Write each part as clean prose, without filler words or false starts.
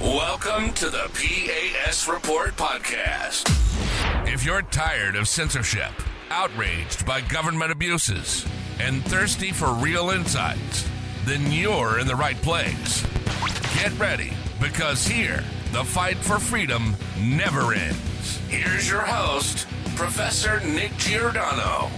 Welcome to the P.A.S. Report podcast. If you're tired of censorship, outraged by government abuses, and thirsty for real insights, then you're in the right place. Get ready, because here, the fight for freedom never ends. Here's your host, Professor Nick Giordano.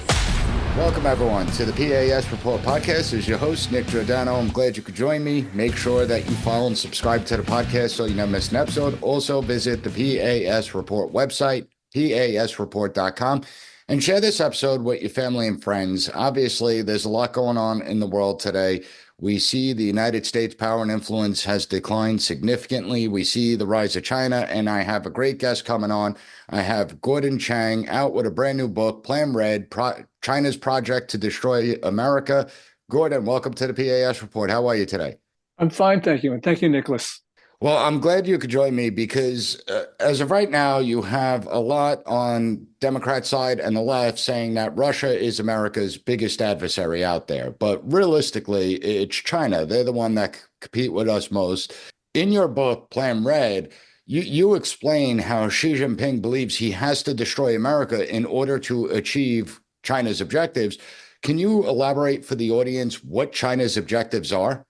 Welcome, everyone, to the P.A.S. Report podcast. As your host, Nick Giordano, I'm glad you could join me. Make sure that you follow and subscribe to the podcast so you never miss an episode. Also, visit the P.A.S. Report website, PASreport.com, and share this episode with your family and friends. Obviously, there's a lot going on in the world today. We see the United States' power and influence has declined significantly. We see the rise of China, and I have a great guest coming on. I have Gordon Chang out with a brand new book, Plan Red, China's Project to Destroy America. Gordon, welcome to the PAS Report. How are you today? I'm fine, thank you. And thank you, Nicholas. Well, I'm glad you could join me because as of right now, you have a lot on Democrat side and the left saying that Russia is America's biggest adversary out there. But realistically, it's China. They're the one that compete with us most. In your book, Plan Red, you explain how Xi Jinping believes he has to destroy America in order to achieve China's objectives. Can you elaborate for the audience what China's objectives are?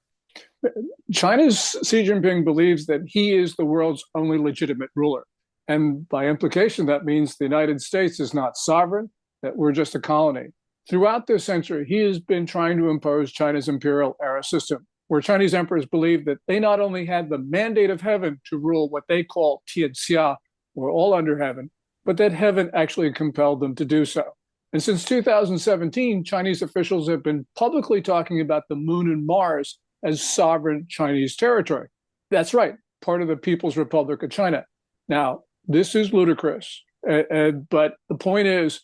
China's Xi Jinping believes that he is the world's only legitimate ruler. And by implication, that means the United States is not sovereign, that we're just a colony. Throughout this century, he has been trying to impose China's imperial era system, where Chinese emperors believed that they not only had the mandate of heaven to rule what they call Tianxia, or all under heaven, but that heaven actually compelled them to do so. And since 2017, Chinese officials have been publicly talking about the moon and Mars as sovereign Chinese territory. That's right, part of the People's Republic of China. Now, this is ludicrous, but the point is,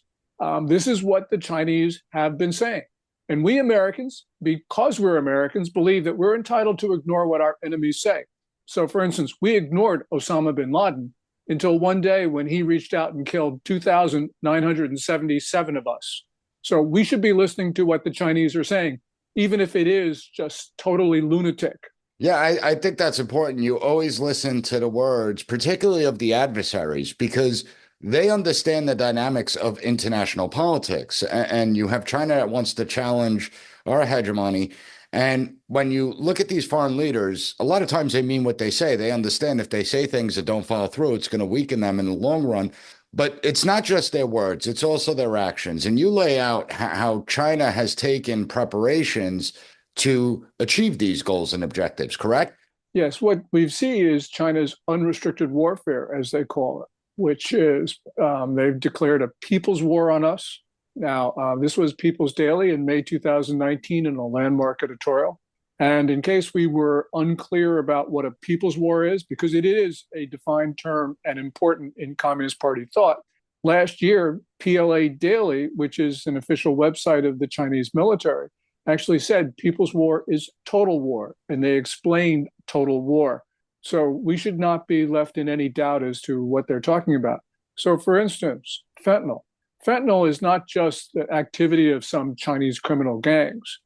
this is what the Chinese have been saying. And we Americans, because we're Americans, believe that we're entitled to ignore what our enemies say. So, for instance, we ignored Osama bin Laden until one day when he reached out and killed 2,977 of us. So we should be listening to what the Chinese are saying, even if it is just totally lunatic. Yeah, I think that's important. You always listen to the words, particularly of the adversaries, because they understand the dynamics of international politics. And you have China that wants to challenge our hegemony. And when you look at these foreign leaders, a lot of times they mean what they say. They understand if they say things that don't follow through, it's going to weaken them in the long run. But it's not just their words, it's also their actions. And you lay out how China has taken preparations to achieve these goals and objectives, correct? Yes, what we see is China's unrestricted warfare, as they call it, which is they've declared a people's war on us. Now, this was People's Daily in May 2019 in a landmark editorial. And in case we were unclear about what a people's war is, because it is a defined term and important in Communist Party thought, last year, PLA Daily, which is an official website of the Chinese military, actually said people's war is total war, and they explained total war. So we should not be left in any doubt as to what they're talking about. So, for instance, fentanyl. Fentanyl is not just the activity of some Chinese criminal gangs.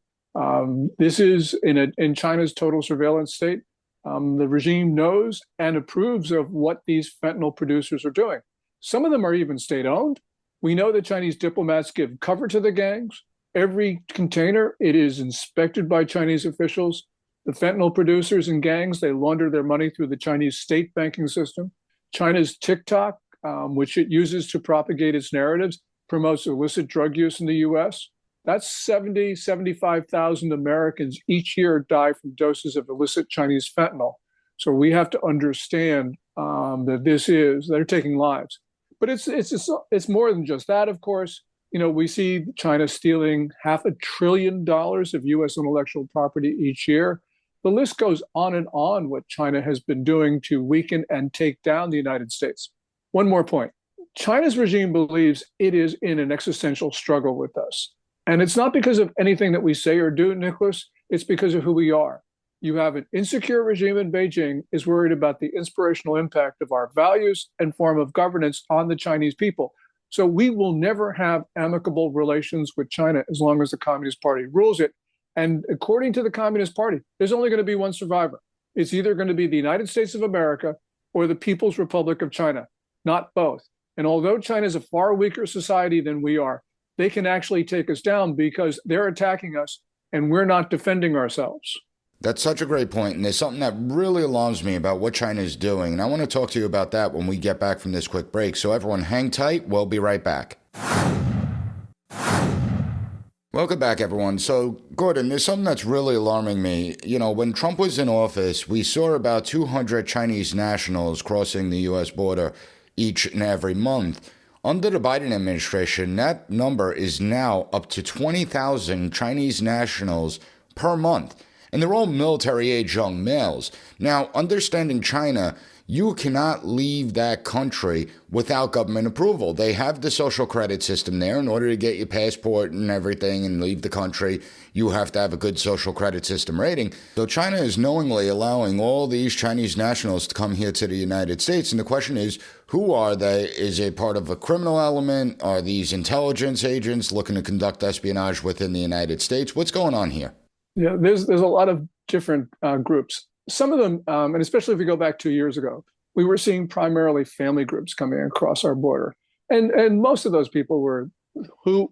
This is in China's total surveillance state. The regime knows and approves of what these fentanyl producers are doing. Some of them are even state-owned. We know that Chinese diplomats give cover to the gangs. Every container, it is inspected by Chinese officials. The fentanyl producers and gangs, they launder their money through the Chinese state banking system. China's TikTok, which it uses to propagate its narratives, promotes illicit drug use in the U.S. That's 75,000 Americans each year die from doses of illicit Chinese fentanyl. So we have to understand that they're taking lives. But it's more than just that, of course. You know, we see China stealing $500 billion of U.S. intellectual property each year. The list goes on and on what China has been doing to weaken and take down the United States. One more point. China's regime believes it is in an existential struggle with us. And it's not because of anything that we say or do, Nicholas. It's because of who we are. You have an insecure regime in Beijing is worried about the inspirational impact of our values and form of governance on the Chinese people. So we will never have amicable relations with China as long as the Communist Party rules it. And according to the Communist Party, there's only going to be one survivor. It's either going to be the United States of America or the People's Republic of China, not both. And although China is a far weaker society than we are, they can actually take us down because they're attacking us and we're not defending ourselves. That's such a great point, and there's something that really alarms me about what China is doing, and I want to talk to you about that when we get back from this quick break. So everyone hang tight, we'll be right back. Welcome back, everyone. So, Gordon, there's something that's really alarming me. You know, when Trump was in office, we saw about 200 Chinese nationals crossing the U.S. border each and every month. Under the Biden administration, that number is now up to 20,000 Chinese nationals per month. And they're all military-age young males. Now, understanding China, you cannot leave that country without government approval. They have the social credit system there. In order to get your passport and everything and leave the country, you have to have a good social credit system rating. So China is knowingly allowing all these Chinese nationals to come here to the United States. And the question is, who are they? Is it part of a criminal element? Are these intelligence agents looking to conduct espionage within the United States? What's going on here? Yeah, there's a lot of different groups. Some of them, and especially if we go back 2 years ago, we were seeing primarily family groups coming across our border, and most of those people were who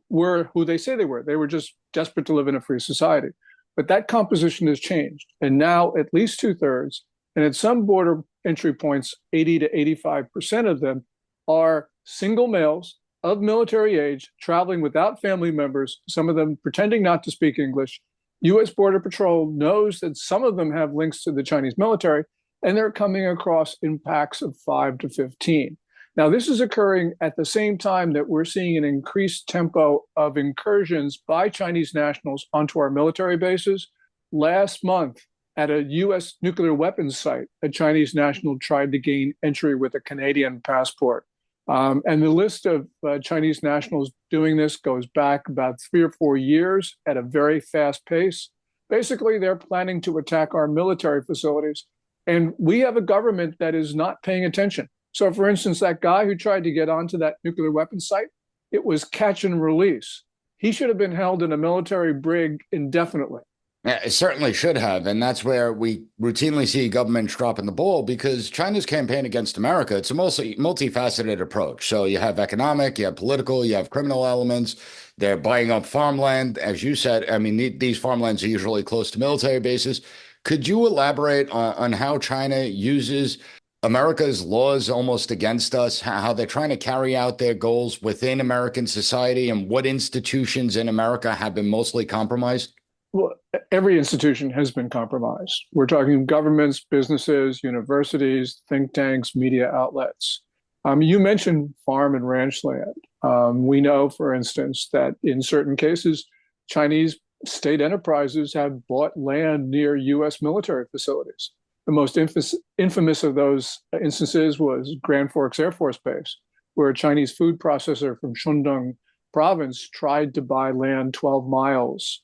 they say they were. They were just desperate to live in a free society. But that composition has changed, and now at least 2/3, and at some border entry points, 80 to 85% of them are single males of military age traveling without family members. Some of them pretending not to speak English. U.S. Border Patrol knows that some of them have links to the Chinese military, and they're coming across in packs of 5 to 15. Now, this is occurring at the same time that we're seeing an increased tempo of incursions by Chinese nationals onto our military bases. Last month, at a U.S. nuclear weapons site, a Chinese national tried to gain entry with a Canadian passport. And the list of Chinese nationals doing this goes back about 3 or 4 years at a very fast pace. Basically, they're planning to attack our military facilities. And we have a government that is not paying attention. So, for instance, that guy who tried to get onto that nuclear weapons site, it was catch and release. He should have been held in a military brig indefinitely. Yeah, it certainly should have. And that's where we routinely see governments dropping the ball, because China's campaign against America, it's a multifaceted approach. So you have economic, you have political, you have criminal elements. They're buying up farmland. As you said, I mean, these farmlands are usually close to military bases. Could you elaborate on how China uses America's laws almost against us, how they're trying to carry out their goals within American society, and what institutions in America have been mostly compromised? Well, every institution has been compromised. We're talking governments, businesses, universities, think tanks, media outlets. You mentioned farm and ranch land. We know, for instance, that in certain cases, Chinese state enterprises have bought land near U.S. military facilities. The most infamous of those instances was Grand Forks Air Force Base, where a Chinese food processor from Shandong province tried to buy land 12 miles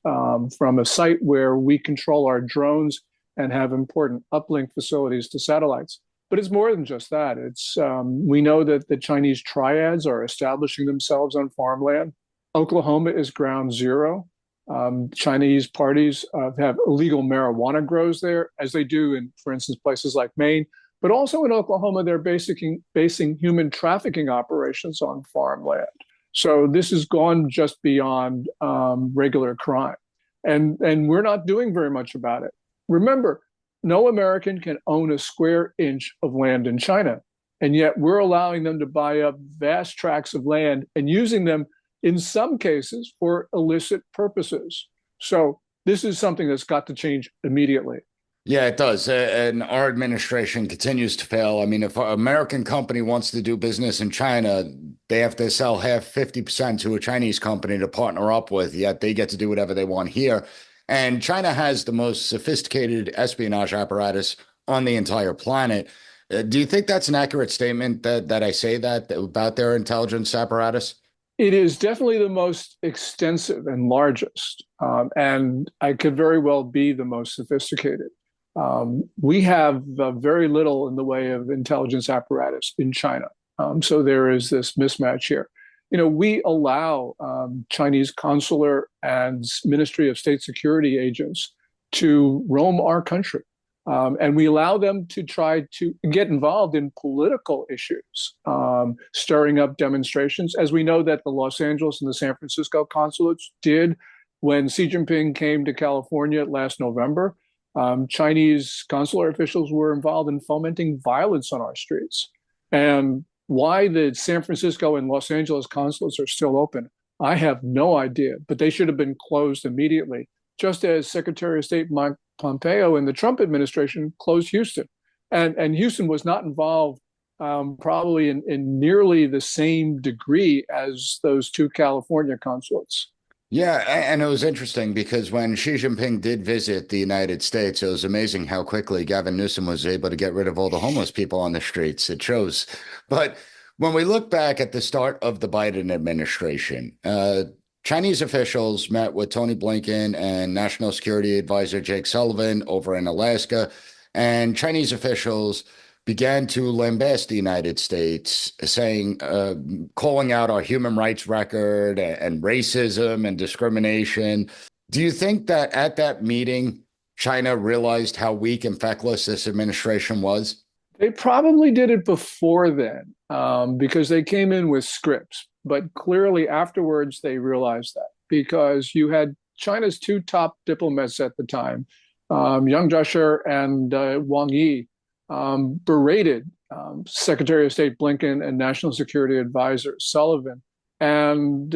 from a site where we control our drones and have important uplink facilities to satellites. But it's more than just that. It's we know that the Chinese triads are establishing themselves on farmland. Oklahoma is ground zero. Chinese parties have illegal marijuana grows there, as they do in, for instance, places like Maine. But also in Oklahoma, they're basing human trafficking operations on farmland. So this has gone just beyond regular crime. And we're not doing very much about it. Remember, no American can own a square inch of land in China. And yet we're allowing them to buy up vast tracts of land and using them in some cases for illicit purposes. So this is something that's got to change immediately. Yeah, it does. And our administration continues to fail. I mean, if an American company wants to do business in China, they have to sell 50% to a Chinese company to partner up with, yet they get to do whatever they want here. And China has the most sophisticated espionage apparatus on the entire planet. Do you think that's an accurate statement that I say that about their intelligence apparatus? It is definitely the most extensive and largest, and I could very well be the most sophisticated. We have very little in the way of intelligence apparatus in China. So there is this mismatch here. You know, we allow Chinese consular and Ministry of State Security agents to roam our country. And we allow them to try to get involved in political issues, stirring up demonstrations, as we know that the Los Angeles and the San Francisco consulates did when Xi Jinping came to California last November. Chinese consular officials were involved in fomenting violence on our streets. And why the San Francisco and Los Angeles consulates are still open, I have no idea, but they should have been closed immediately, just as Secretary of State Mike Pompeo in the Trump administration closed Houston. And Houston was not involved probably in nearly the same degree as those two California consulates. Yeah, and it was interesting because when Xi Jinping did visit the United States, it was amazing how quickly Gavin Newsom was able to get rid of all the homeless people on the streets. It shows. But when we look back at the start of the Biden administration, Chinese officials met with Tony Blinken and National Security Advisor Jake Sullivan over in Alaska, and Chinese officials began to lambast the United States, saying, calling out our human rights record and racism and discrimination. Do you think that at that meeting, China realized how weak and feckless this administration was? They probably did it before then because they came in with scripts. But clearly afterwards, they realized that because you had China's two top diplomats at the time, Yang Jiechi and Wang Yi, berated Secretary of State Blinken and National Security Advisor Sullivan. And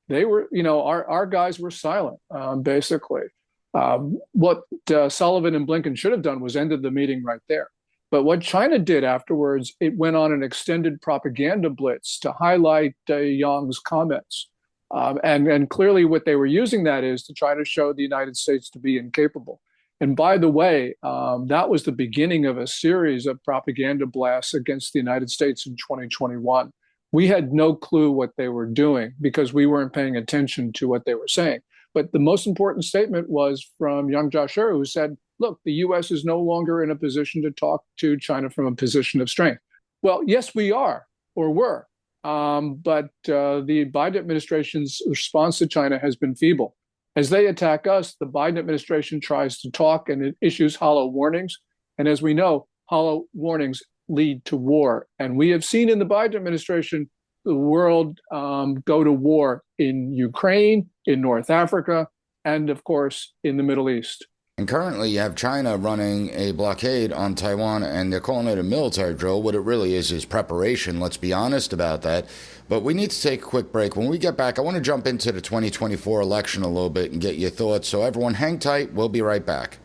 they were, our guys were silent, basically. What Sullivan and Blinken should have done was ended the meeting right there. But what China did afterwards, it went on an extended propaganda blitz to highlight Yang's comments. And clearly what they were using that is to try to show the United States to be incapable. And by the way, that was the beginning of a series of propaganda blasts against the United States in 2021. We had no clue what they were doing because we weren't paying attention to what they were saying. But the most important statement was from Yang Jiechi, who said, look, the U.S. is no longer in a position to talk to China from a position of strength. Well, yes, we are, or were. But the Biden administration's response to China has been feeble. As they attack us, the Biden administration tries to talk and it issues hollow warnings. And as we know, hollow warnings lead to war. And we have seen in the Biden administration the world go to war in Ukraine, in North Africa, and of course, in the Middle East. And currently you have China running a blockade on Taiwan, and they're calling it a military drill. What it really is preparation. Let's be honest about that. But we need to take a quick break. When we get back, I want to jump into the 2024 election a little bit and get your thoughts. So everyone hang tight. We'll be right back.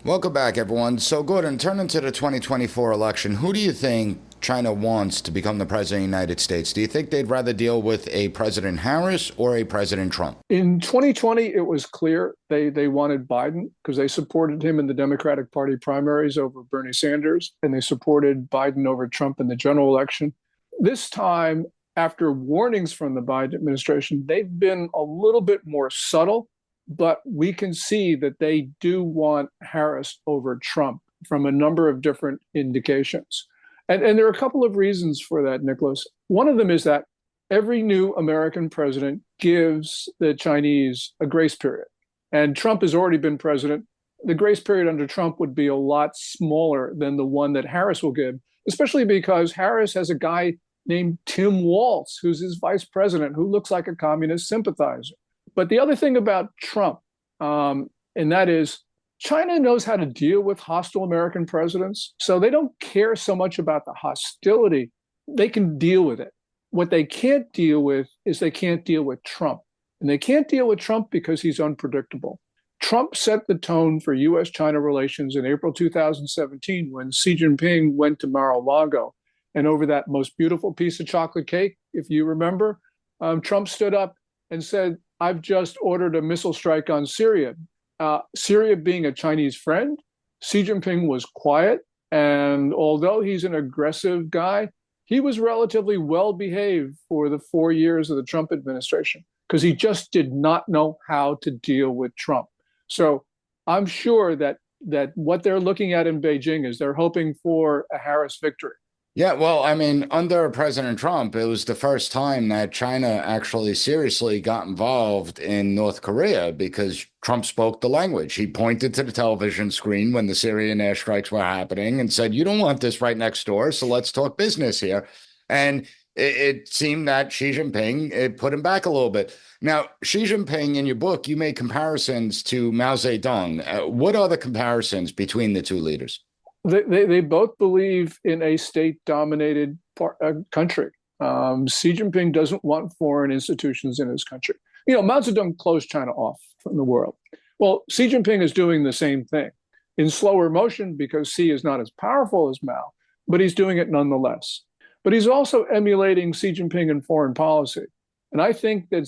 Welcome back, everyone. So, Gordon, turning to the 2024 election, who do you think China wants to become the president of the United States? Do you think they'd rather deal with a President Harris or a President Trump? In 2020, it was clear they wanted Biden because they supported him in the Democratic Party primaries over Bernie Sanders, and they supported Biden over Trump in the general election. This time, after warnings from the Biden administration, they've been a little bit more subtle, but we can see that they do want Harris over Trump from a number of different indications. And there are a couple of reasons for that, Nicholas. One of them is that every new American president gives the Chinese a grace period. And Trump has already been president. The grace period under Trump would be a lot smaller than the one that Harris will give, especially because Harris has a guy named Tim Walz, who's his vice president, who looks like a communist sympathizer. But the other thing about Trump, and that is China knows how to deal with hostile American presidents. So they don't care so much about the hostility. They can deal with it. What they can't deal with is they can't deal with Trump. And they can't deal with Trump because he's unpredictable. Trump set the tone for U.S.-China relations in April 2017 when Xi Jinping went to Mar-a-Lago. And over that most beautiful piece of chocolate cake, if you remember, Trump stood up and said, I've just ordered a missile strike on Syria. Syria being a Chinese friend, Xi Jinping was quiet. And although he's an aggressive guy, he was relatively well behaved for the 4 years of the Trump administration because he just did not know how to deal with Trump. So I'm sure that what they're looking at in Beijing is they're hoping for a Harris victory. Yeah, well, I mean, under President Trump, it was the first time that China actually seriously got involved in North Korea because Trump spoke the language. He pointed to the television screen when the Syrian airstrikes were happening and said, "You don't want this right next door, so let's talk business here." And it seemed that Xi Jinping, it put him back a little bit. Now, Xi Jinping, in your book, you made comparisons to Mao Zedong. What are the comparisons between the two leaders? They both believe in a state-dominated country. Xi Jinping doesn't want foreign institutions in his country. You know, Mao Zedong closed China off from the world. Well, Xi Jinping is doing the same thing in slower motion because Xi is not as powerful as Mao, but he's doing it nonetheless. But he's also emulating Xi Jinping in foreign policy. And I think that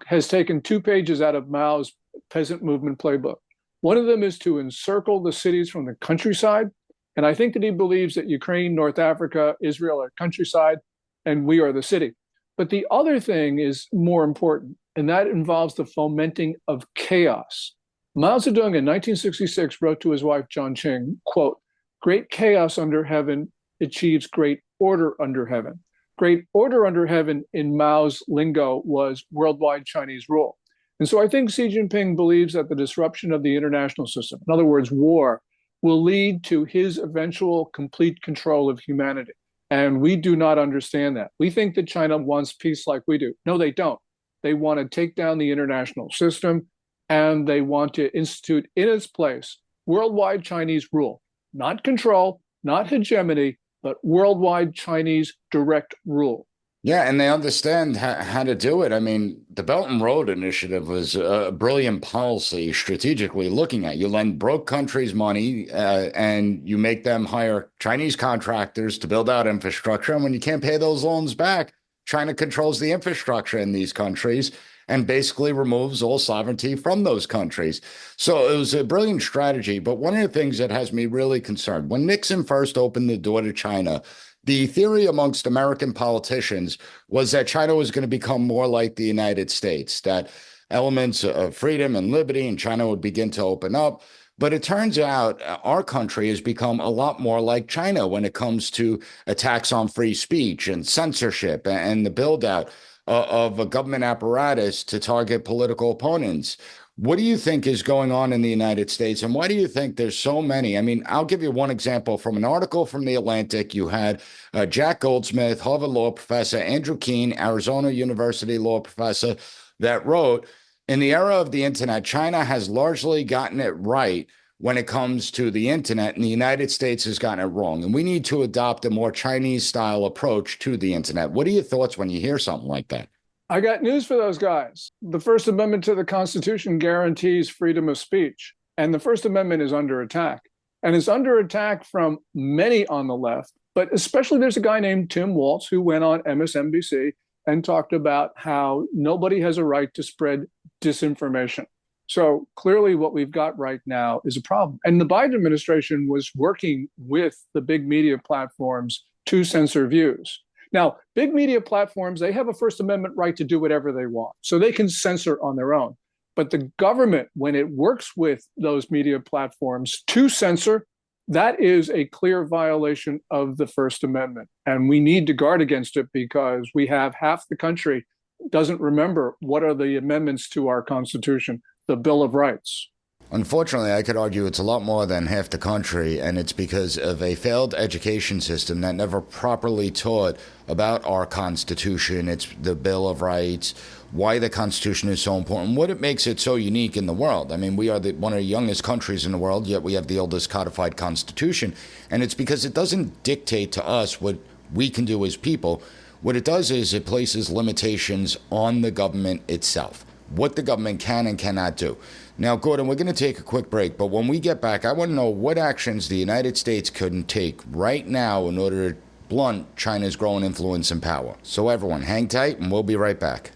has taken 2 pages out of Mao's peasant movement playbook. One of them is to encircle the cities from the countryside. And I think that he believes that Ukraine, North Africa, Israel are countryside, and we are the city. But the other thing is more important, and that involves the fomenting of chaos. Mao Zedong in 1966 wrote to his wife, John Ching, quote, "Great chaos under heaven achieves great order under heaven." Great order under heaven in Mao's lingo was worldwide Chinese rule. And so I think Xi Jinping believes that the disruption of the international system, in other words, war, will lead to his eventual complete control of humanity. And we do not understand that. We think that China wants peace like we do. No, they don't. They want to take down the international system, and they want to institute in its place worldwide Chinese rule, not control, not hegemony, but worldwide Chinese direct rule. Yeah, and they understand how to do it. I mean, the Belt and Road Initiative was a brilliant policy strategically looking at. You lend broke countries money and you make them hire Chinese contractors to build out infrastructure. And when you can't pay those loans back, China controls the infrastructure in these countries and basically removes all sovereignty from those countries. So it was a brilliant strategy. But one of the things that has me really concerned, when Nixon first opened the door to China, the theory amongst American politicians was that China was going to become more like the United States, that elements of freedom and liberty in China would begin to open up. But it turns out our country has become a lot more like China when it comes to attacks on free speech and censorship and the build out of a government apparatus to target political opponents. What do you think is going on in the United States, and why do you think there's so many? I mean, I'll give you one example from an article from The Atlantic. You had Jack Goldsmith, Harvard law professor, Andrew Keen, Arizona University law professor, that wrote, "In the era of the internet, China has largely gotten it right when it comes to the internet, and the United States has gotten it wrong. And we need to adopt a more Chinese-style approach to the internet." What are your thoughts when you hear something like that? I got news for those guys. The First Amendment to the Constitution guarantees freedom of speech, and the First Amendment is under attack. And it's under attack from many on the left, but especially there's a guy named Tim Walz who went on MSNBC and talked about how nobody has a right to spread disinformation. So clearly what we've got right now is a problem. And the Biden administration was working with the big media platforms to censor views. Now, big media platforms, they have a First Amendment right to do whatever they want. So they can censor on their own. But the government, when it works with those media platforms to censor, that is a clear violation of the First Amendment. And we need to guard against it because we have half the country doesn't remember what are the amendments to our Constitution, the Bill of Rights. Unfortunately, I could argue it's a lot more than half the country, and it's because of a failed education system that never properly taught about our Constitution, it's the Bill of Rights, why the Constitution is so important, what it makes it so unique in the world. I mean, we are one of the youngest countries in the world, yet we have the oldest codified Constitution, and it's because it doesn't dictate to us what we can do as people. What it does is it places limitations on the government itself, what the government can and cannot do. Now, Gordon, we're going to take a quick break, but when we get back, I want to know what actions the United States could take right now in order to blunt China's growing influence and power. So everyone, hang tight, and we'll be right back.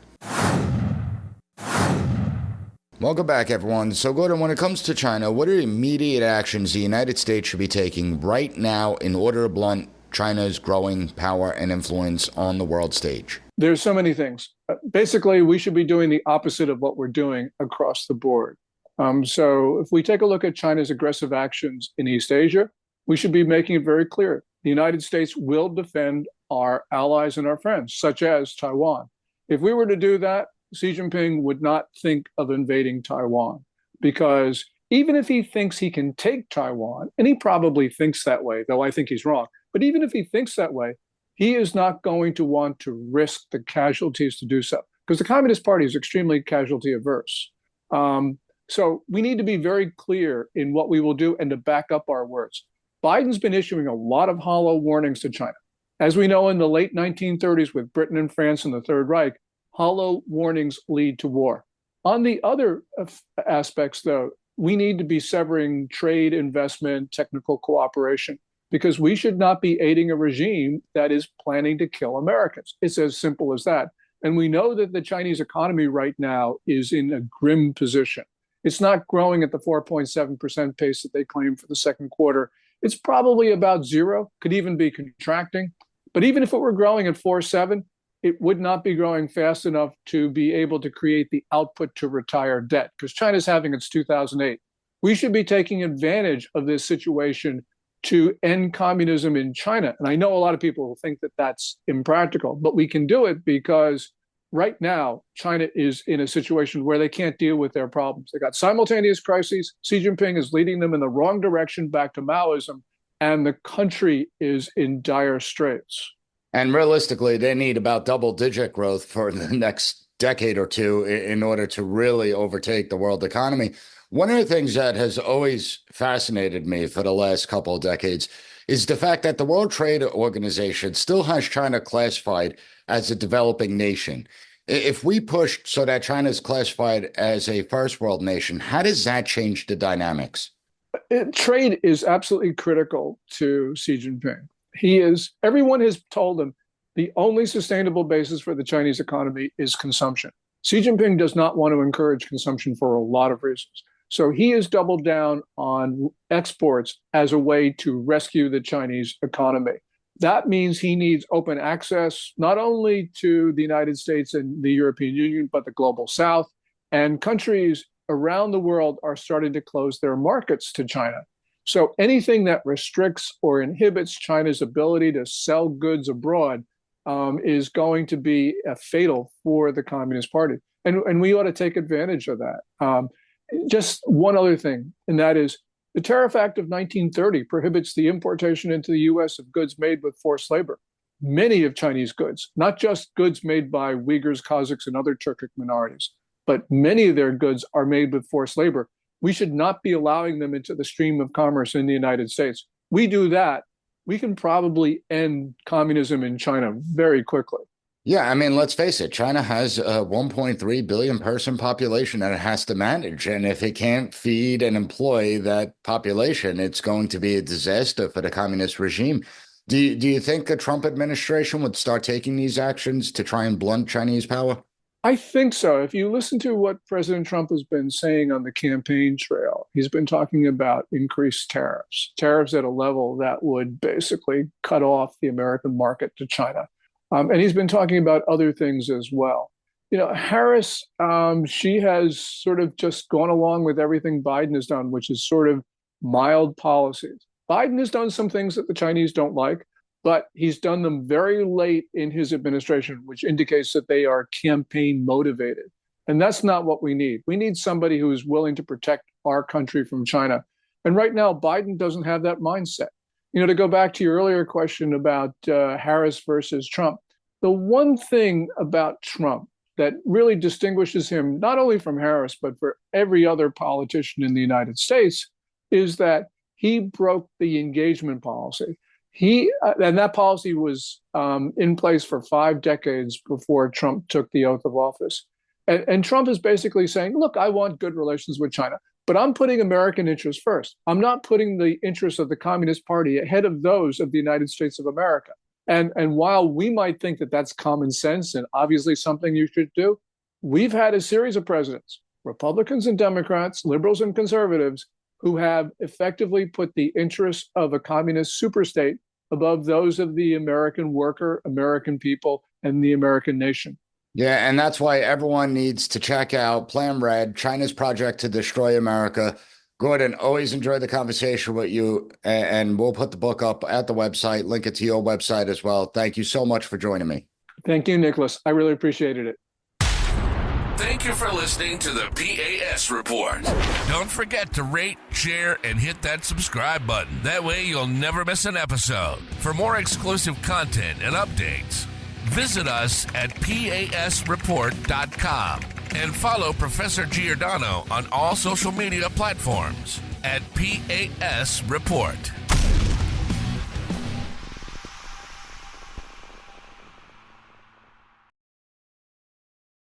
Welcome back, everyone. So, Gordon, when it comes to China, what are immediate actions the United States should be taking right now in order to blunt China's growing power and influence on the world stage? There's so many things. Basically, we should be doing the opposite of what we're doing across the board. So if we take a look at China's aggressive actions in East Asia, we should be making it very clear the United States will defend our allies and our friends, such as Taiwan. If we were to do that, Xi Jinping would not think of invading Taiwan, because even if he thinks he can take Taiwan, and he probably thinks that way, though I think he's wrong, but even if he thinks that way, he is not going to want to risk the casualties to do so, because the Communist Party is extremely casualty averse. So we need to be very clear in what we will do and to back up our words. Biden's been issuing a lot of hollow warnings to China. As we know, in the late 1930s with Britain and France and the Third Reich, hollow warnings lead to war. On the other aspects, though, we need to be severing trade, investment, technical cooperation, because we should not be aiding a regime that is planning to kill Americans. It's as simple as that. And we know that the Chinese economy right now is in a grim position. It's not growing at the 4.7% pace that they claim for the second quarter. It's probably about zero, could even be contracting. But even if it were growing at 4.7, it would not be growing fast enough to be able to create the output to retire debt, because China's having its 2008. We should be taking advantage of this situation to end communism in China. And I know a lot of people will think that that's impractical, but we can do it because right now, China is in a situation where they can't deal with their problems. They got simultaneous crises. Xi Jinping is leading them in the wrong direction back to Maoism, and the country is in dire straits. And realistically, they need about double-digit growth for the next decade or two in order to really overtake the world economy. One of the things that has always fascinated me for the last couple of decades is the fact that the World Trade Organization still has China classified as a developing nation. If we push so that China is classified as a first world nation, how does that change the dynamics? Trade is absolutely critical to Xi Jinping. Everyone has told him the only sustainable basis for the Chinese economy is consumption. Xi Jinping does not want to encourage consumption for a lot of reasons. So he has doubled down on exports as a way to rescue the Chinese economy. That means he needs open access, not only to the United States and the European Union, but the global South. And countries around the world are starting to close their markets to China. So anything that restricts or inhibits China's ability to sell goods abroad is going to be fatal for the Communist Party. And we ought to take advantage of that. Just one other thing, and that is the Tariff Act of 1930 prohibits the importation into the U.S. of goods made with forced labor. Many of Chinese goods, not just goods made by Uyghurs, Kazakhs, and other Turkic minorities, but many of their goods are made with forced labor. We should not be allowing them into the stream of commerce in the United States. We do that, we can probably end communism in China very quickly. Yeah, I mean, let's face it, China has a 1.3 billion person population that it has to manage. And if it can't feed and employ that population, it's going to be a disaster for the communist regime. Do you think the Trump administration would start taking these actions to try and blunt Chinese power? I think so. If you listen to what President Trump has been saying on the campaign trail, he's been talking about increased tariffs at a level that would basically cut off the American market to China. And he's been talking about other things as well. You know, Harris, she has sort of just gone along with everything Biden has done, which is sort of mild policies. Biden has done some things that the Chinese don't like, but he's done them very late in his administration, which indicates that they are campaign motivated. And that's not what we need. We need somebody who is willing to protect our country from China. And right now, Biden doesn't have that mindset. You know, to go back to your earlier question about Harris versus Trump, the one thing about Trump that really distinguishes him, not only from Harris, but for every other politician in the United States, is that he broke the engagement policy. And that policy was in place for 5 decades before Trump took the oath of office. And Trump is basically saying, look, I want good relations with China, but I'm putting American interests first. I'm not putting the interests of the Communist Party ahead of those of the United States of America. And while we might think that that's common sense and obviously something you should do, we've had a series of presidents, Republicans and Democrats, liberals and conservatives, who have effectively put the interests of a communist superstate above those of the American worker, American people, and the American nation. Yeah, and that's why everyone needs to check out Plan Red, China's project to destroy America. Gordon, always enjoy the conversation with you, and we'll put the book up at the website, link it to your website as well. Thank you so much for joining me. Thank you, Nicholas. I really appreciated it. Thank you for listening to the P.A.S. Report. Don't forget to rate, share, and hit that subscribe button. That way you'll never miss an episode. For more exclusive content and updates, visit us at PASreport.com and follow Professor Giordano on all social media platforms at P.A.S. Report.